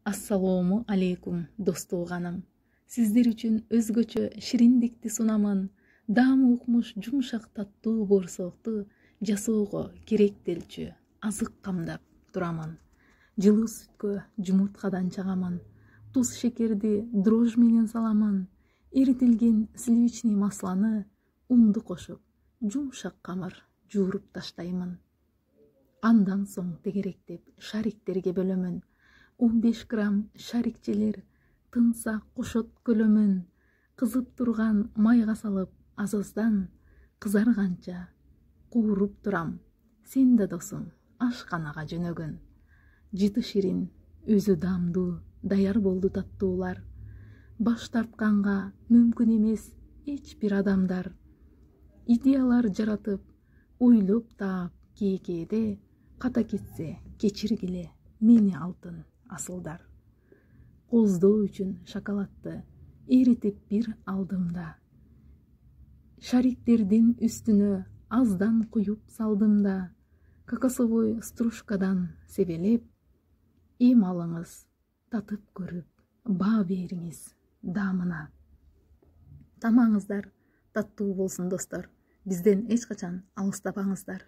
Assalomu aleykum dostуğaным. Sizler üçün özgöçö şiriндикти sunamın. Damı ukmuş jumşak tattуу борсокту жасоого керектелчү азык камдап турамын. Жылуу сүткө жумурткадан чыгамын. Туз шекерди дрожь менен саламын. Эритилген сливичный масланы унду кошуп, жумшак камыр жууруп таштаймын. Андан соң тегеректеп шариктерге бөлөмүн. 15 грамм шарикчелер тынса кошот көлөмүн. Кызып турган майга салып азаздан кызарганча кууруп турам. Сен да досум ашканага жөнөгөн. Жыты ширин, өзү даамдуу, даяр болду таттуулар. Баш тартканга мүмкүн эмес эч бир адамдар. Идеялар жаратып, ойлоп таап кээде ката кетсе кечиргиле мени алтын асылдар. Коздоо үчүн шоколадты эритип бир алдымда. Шариктердин үстүнө аздан куюп салдымда. Кокосовой стружкадан себелеп, эм алыңыз, татып көрүп, баа бериңиз даамына. Тамагыңыздар таттуу болсун достор. Бизден эч качан алыстабаңыздар.